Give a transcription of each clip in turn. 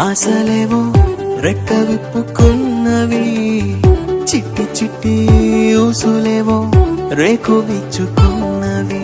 ఆశలేవో రెక్క విప్పుకున్నవి, చిట్టి చిట్టి ఊసులేవో రేకు విచ్చుకున్నవి.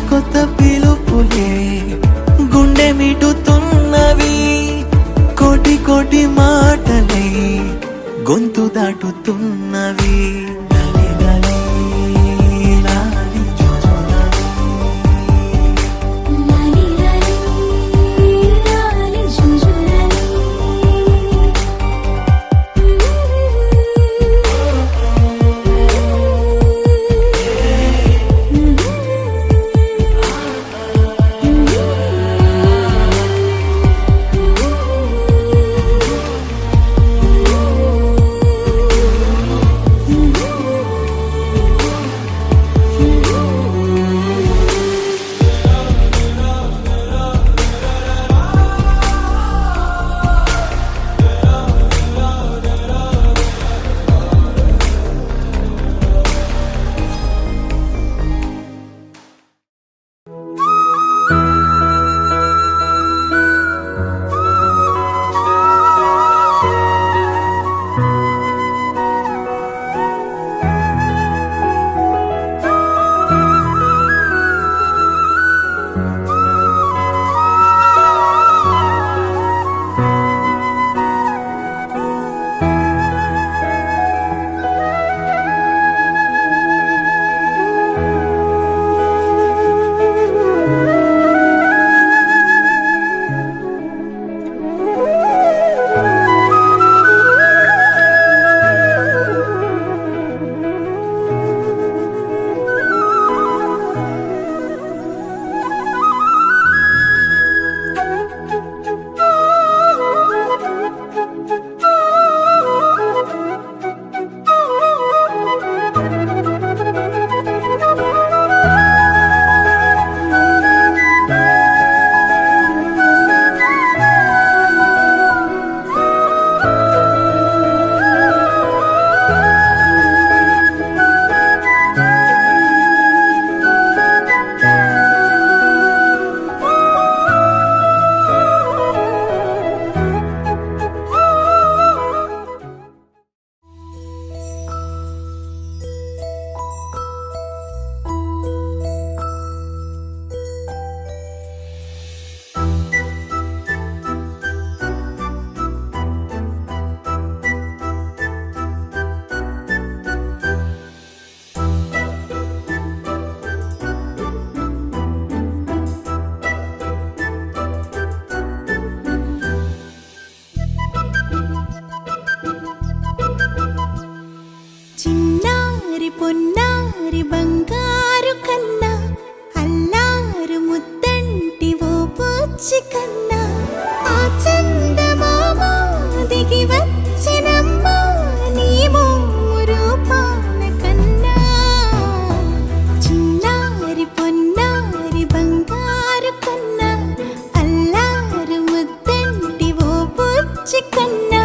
కొత్త పిలుపులే గుండె మిటుతున్నవి, కోటి కోటి మాటలే గొంతు దాటుతున్నవి. పొన్నారి బంగారు కన్నా, అల్లారు ముద్దంటి ఓ పూచి కన్నా, ఆ చందమామ దిగి వచ్చినమ్మా నీ రూపాన కన్నా. చిన్నారి పొన్నారి బంగారు కన్నా, అల్లారు ముద్దంటి ఓ పూచి కన్నా.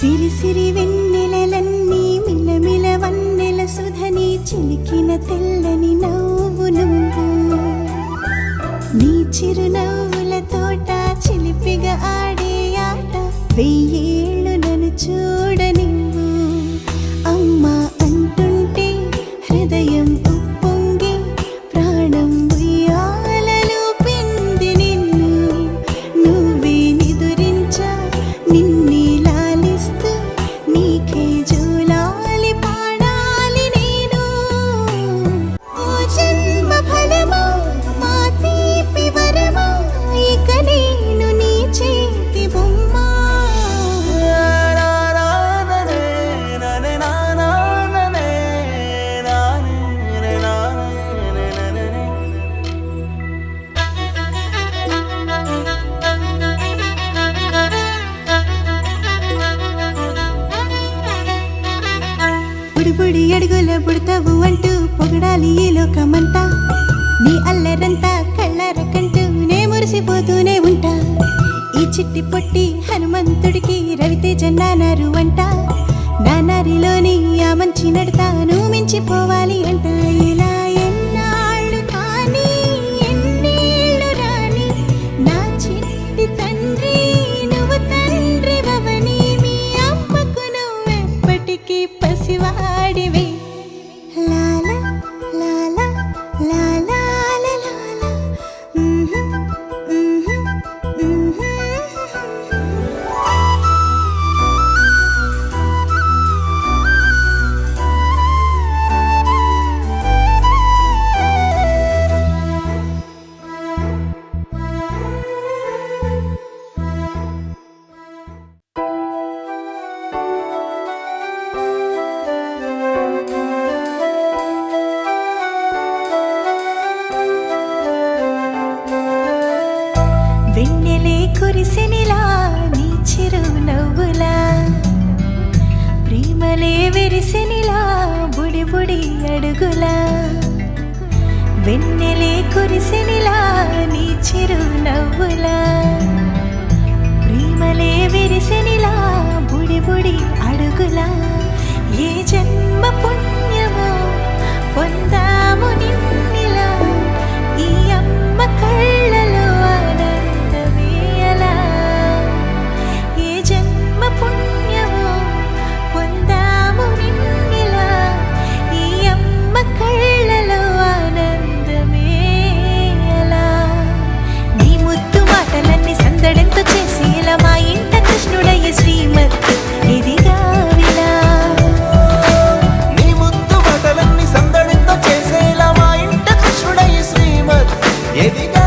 సిరి సిరి వెన్నెలలన్నీ మిలమిల వన్నెల సుధని చిలికిన తెల్లని నవ్వు నువ్వు. నీ చిరునవ్వుల తోట చిలిపిగా ఆడే ఆట, వెయ్యేళ్ళు నన్ను చూడ నువ్వు. అమ్మా అంటుంటే హృదయం ఉప్పొంగి ప్రాణం ఉయ్యాలలో బాగుంటావు అంటూ పొగడాలి ఈ లోకమంతా. నీ అల్లరంతా కళ్ళారకంటూ నే మురిసిపోతూనే ఉంటా. ఈ చిట్టి పొట్టి హనుమంతుడికి రవితేజ నానారు అంట. నానారిలోని ఆ మంచి నడతాను మించిపోవాలి అంట. ఇలా ఎన్నాళ్ళు కానీ ఎన్నేళ్ళు రాని నా చిట్టి తండ్రి నువ్వు తండ్రి భవని. మీ అమ్మకు నువ్వెప్పటికీ పసివాడివే. లాలా లాలా లాలా లాలా. వెన్నెలే కురిసెనిలా నీ చిరు నవ్వులా. ప్రేమలే విరిసెనిలా బుడి బుడి అడుగులా. వెన్నెలే కురిసెనిలా నీ చిరు నవ్వులా. ప్రేమలే విరిసెనిలా బుడి బుడి అడుగులా. ఏ జన్మ పుణ్యమో పొందాము నిన్నిలా. ఈ అమ్మ కళ్ళలో ఆనందమే అలా. ఏ జన్మ పుణ్యమో పొందాము నిన్నిలా. ఈ అమ్మ కళ్ళలో ఆనందమే అలా. నీ ముద్దు మాటలన్నీ సందడెంతో చేసి ఇలా మా ఇంట కృష్ణుడయ్య శ్రీమత్ ఇదిగా విలా. నీ ముద్దు మాటలన్నీ సందడితో చేసేలా మా ఇంట కృష్ణుడయ్య శ్రీమత్ ఎదిగా.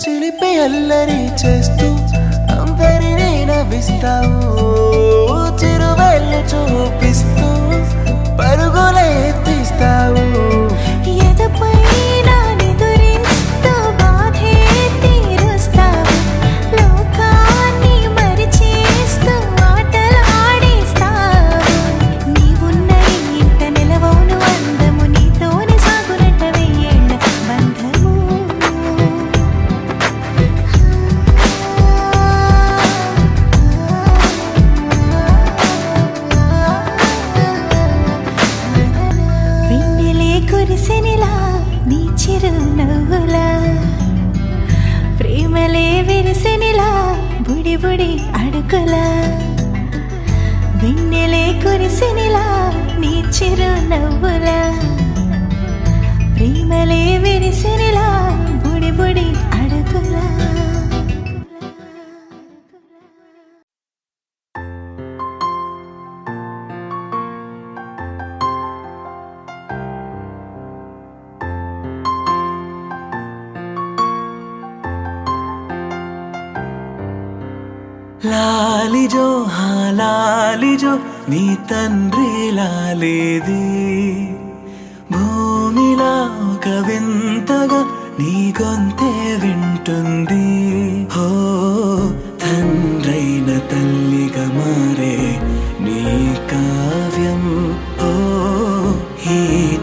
చిలిపి అల్లరి చేస్తూ అందరినీ నవ్విస్తావు. చిరువెళ్ళు చూపిస్తూ పరుగులే తీస్తావు. ఎదపై నా నిదురిస్తూ బాధే తీరుస్తావు. లోకాన్ని మరిచేస్తూ ఆటలాడిస్తావు. నీవున్న ఈ ఇంట నిలవవును అందము. నీతోనే సాగునట్ట వెయ్యేళ్ళ బంధము. వెన్నెలే కురిసెనిలా నీ చిరు నవ్వులా. ప్రేమలే విరిసెనిలా బుడి బుడి అడుగులా. వెన్నెలే కురిసెనిలా నీ చిరు నవ్వులా. ప్రేమలే విరిసెనిలా బుడి బుడి అడుగులా. లాలిజో హా లాలిజో నీ తండ్రి లాలేది. భూమిలా ఒక వింతగా నీ గొంతే వింటుంది. హో తండ్రైన తల్లిగా మారే నీ కావ్యం. ఓ ఈ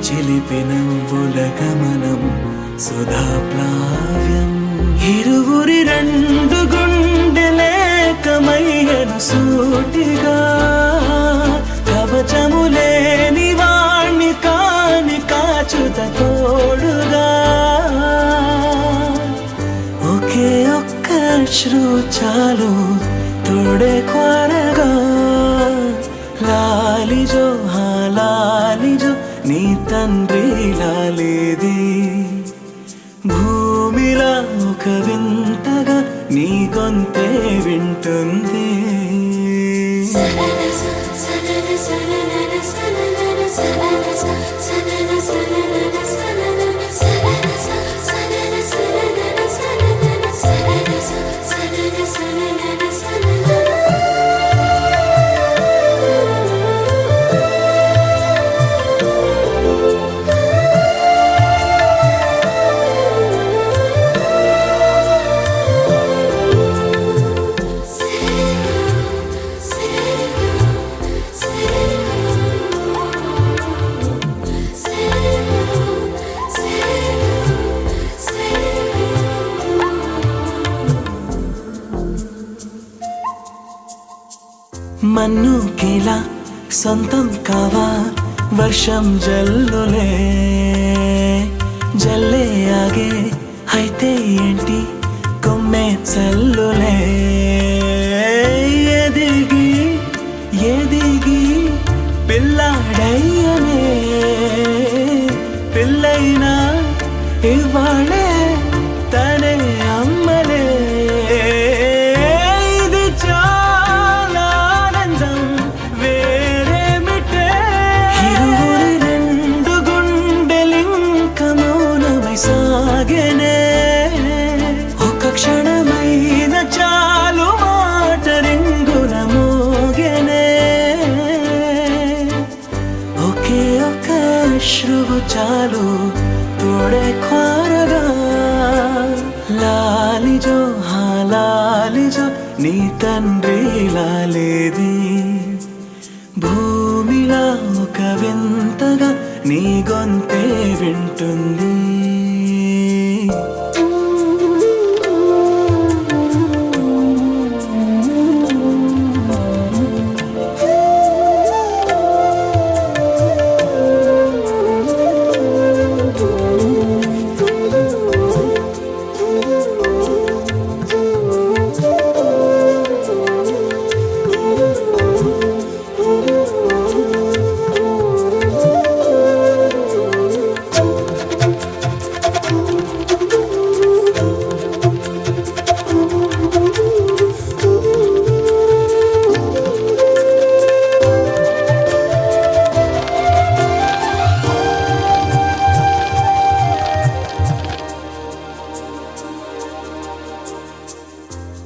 చిలిపి నవ్వుల గమనం సుధా ప్లావ్యం. ఇరువురి రెండు గుండెలేకమయ్యను సూటిగా. కవచములేని వాణ్ణి కాని కాచుత తోడుగా. ఒకే ఒక్క అశ్రు చాలు తోడే కొరగా. లాలిజో హా లాలిజో నీ తండ్రి లాలేది. భూమిలా ఒక వింతగా నీ గొంతే వింటుంది. మన్నుకిలా సొంతం కావా వర్షం జల్లులే జల్లే ఆగే అయితే ఏంటి కొమ్మే చల్లులే ఎదిగి ఎదిగి పిల్లాడయ్యనే పిల్లైనా ఇవాళే తనే అమ్మలే ఇది చాలా ఆనందం వేరేమిటే ఇరువురి రెండు గుండెలింక మౌనమై సాగెనే ఒక క్షణమైన చాలు మాట రింగున మోగెనే ఒకే ఒక అశ్రువు చాలు తోడే కోరగా లాలిజో లాలిజో నీ తండ్రి లాలేది భూమిలా ఒక వింతగా నీ గొంతే వింటుంది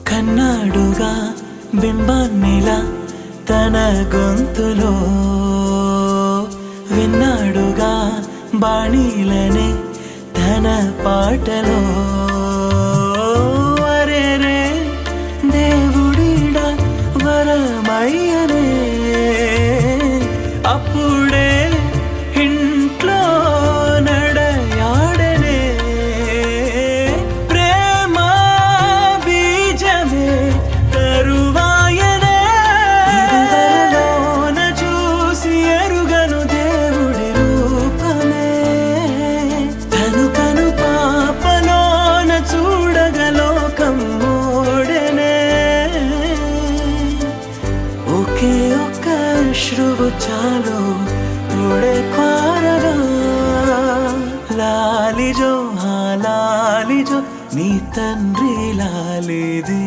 కన్నాడుగా బింబాన్నిలా తన గొంతులో విన్నాడుగా బాణీలనే తన పాటలో అరేరే దేవుడిడా వరమయ్యనే అప్పుడే ఇంట్లో నడయాడనే ప్రేమ బీజమే తరువాయనే ఇదివరలోన చూసి ఎరుగను దేవుడి రూపమే తను కను పాపలోన చూడగలోకం మోడెనే ఒకే ఒక్క అశ్రువు చాలు తోడే కోరగా లాలిజో లాలిజో నీ తండ్రి లాలేది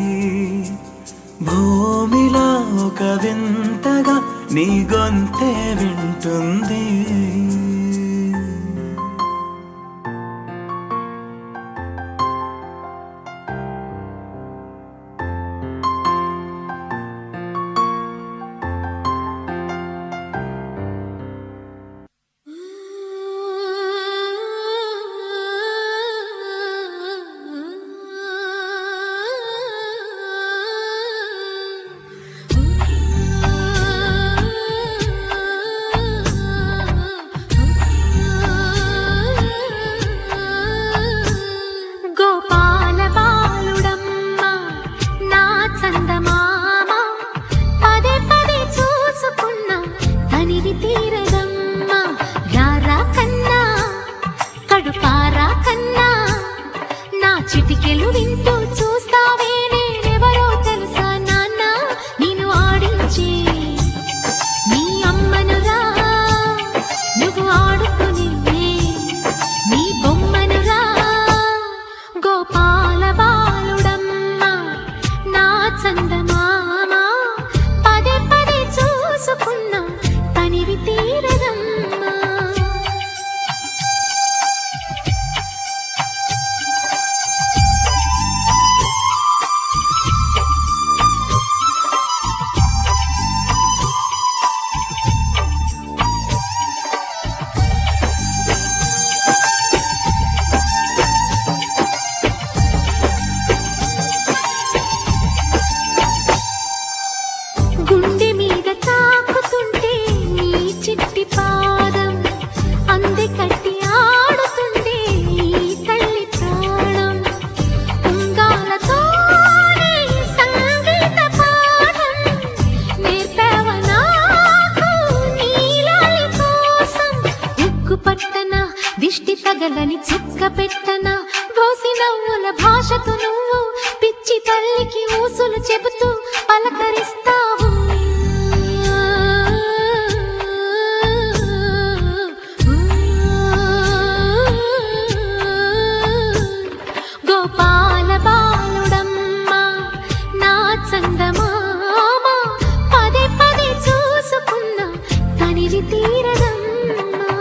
భూమిలా ఒక వింతగా నీ గొంతే వింటుంది గోపాల బాలుడమ్మ నా చందమామ పదే పదే చూసుకున్నా తనివి తీరదమ్మ రారా కన్నా కడుపారా కన్నా నా చిటికెలు వింటూ చూస్తావే నేనెవరో తెలుసా నాన్న నేను ఆడించి నీ అమ్మనురా నువ్వు ఆడుకుని నీ బొమ్మనురా గోపాల బాలుడమ్మ నా చందమామ పదే పదే చూసుకున్నా తనివి తీరదమ్మా దండని చుక్క పెట్టనా బోసి నవ్వుల భాషతో నువ్వు పిచ్చి తల్లికి ఊసులు చెబుతూ పలకరిస్తావు గోపాల బాలుడమ్మ నా చందమామ పదే పదే చూసుకున్న తనివి తీరదమ్మా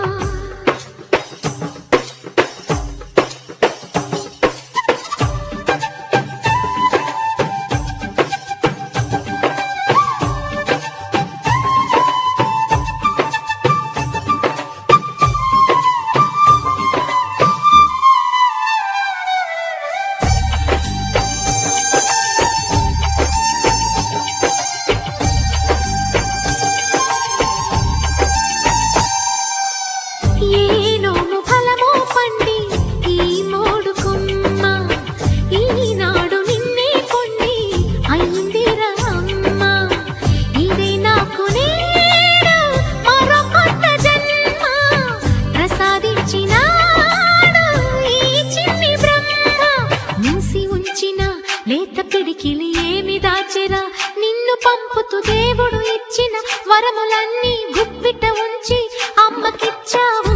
లేత పిడికిలి ఏమి దాచెరా నిన్ను పంపుతూ దేవుడు ఇచ్చిన వరములన్నీ గుప్పిట ఉంచి అమ్మకిచ్చావు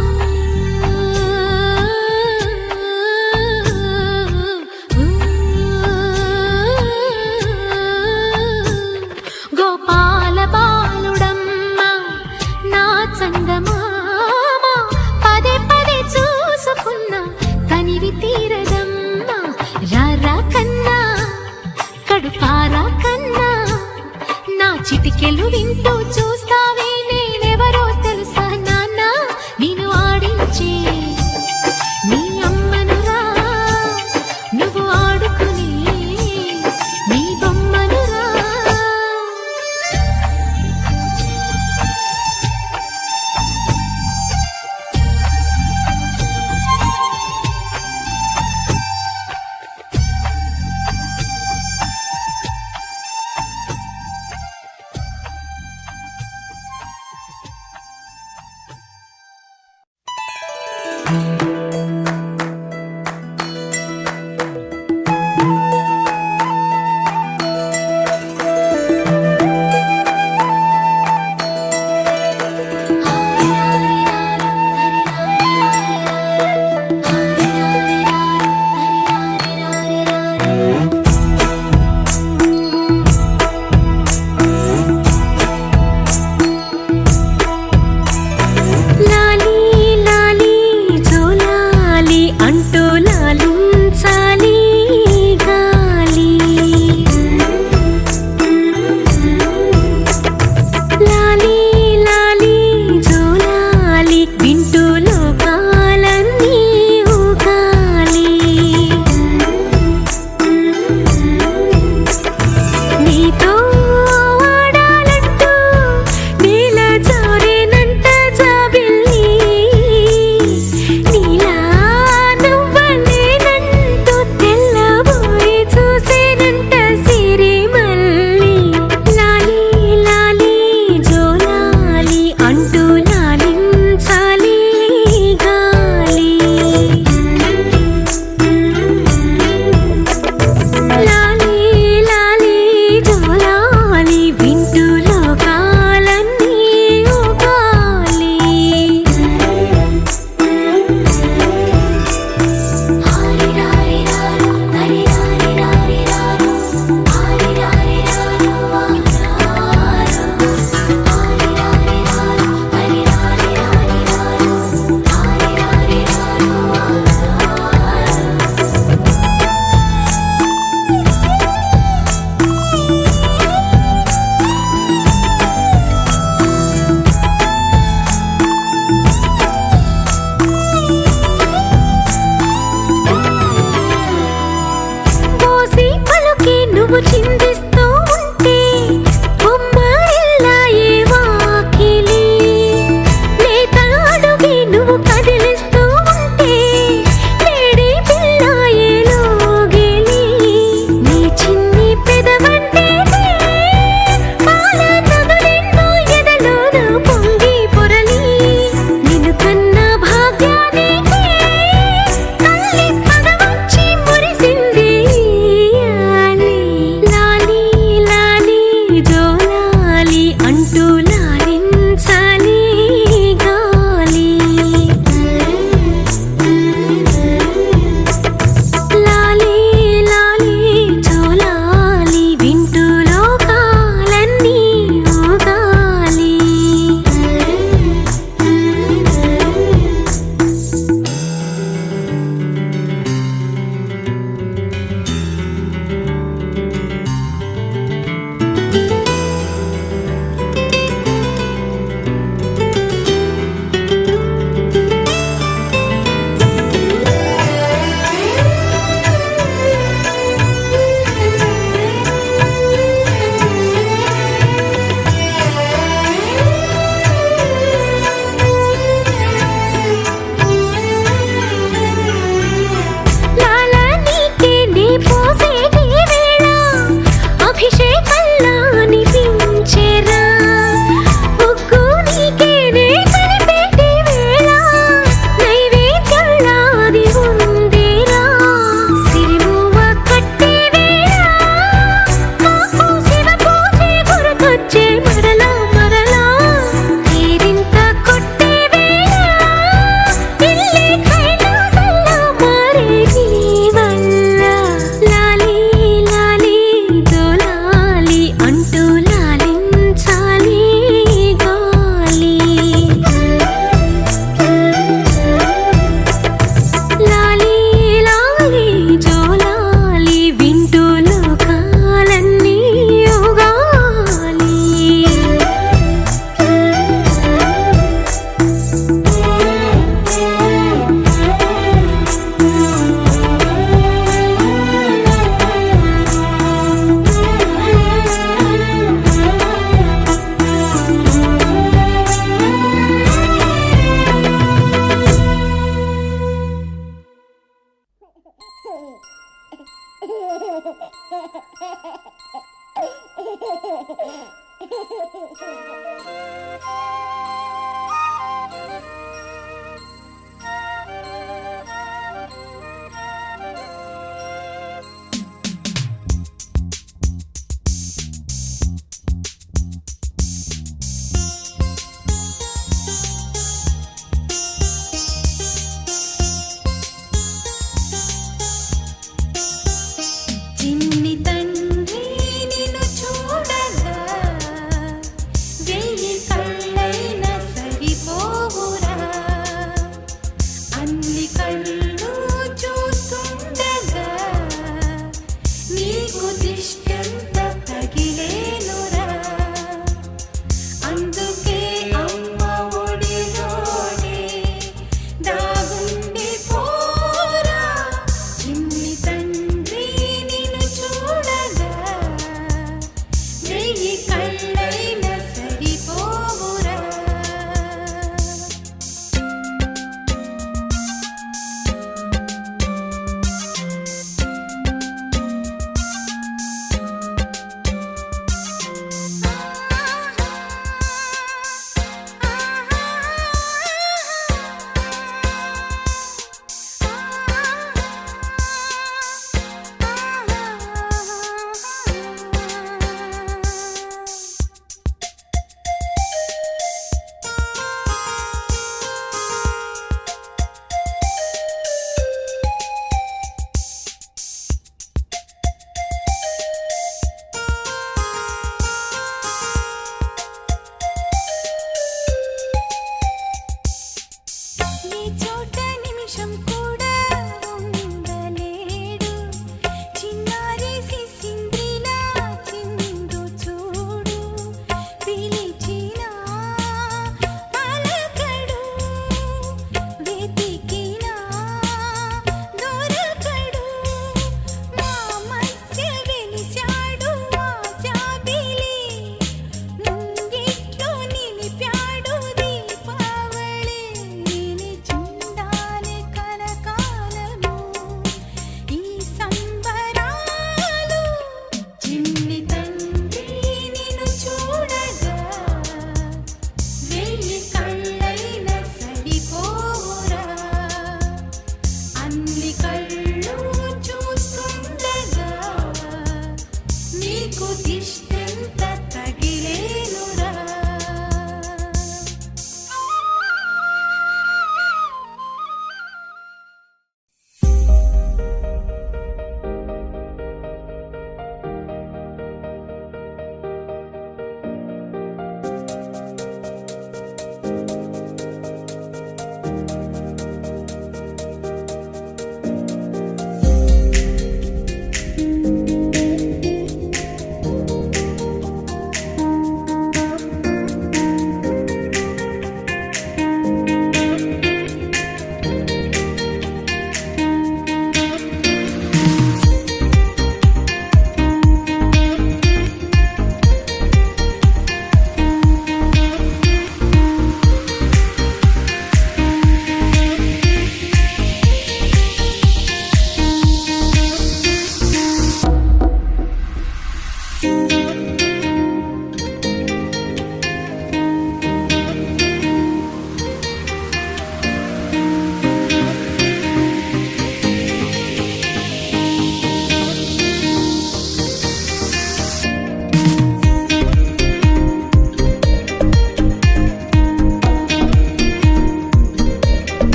గోపాల బాలుడమ్మ నా చందమామ పదే పదే చూసుకున్న తనివి తీరదమ్మా రారా కన్నా కడుపారా కన్నా నా చిటికెలు వింటూ చూస్తావే నేనెవరో తెలుసా నాన్న నేను ఆడించే నీ అమ్మనురా నువ్వు ఆడుకుని నీ బొమ్మనురా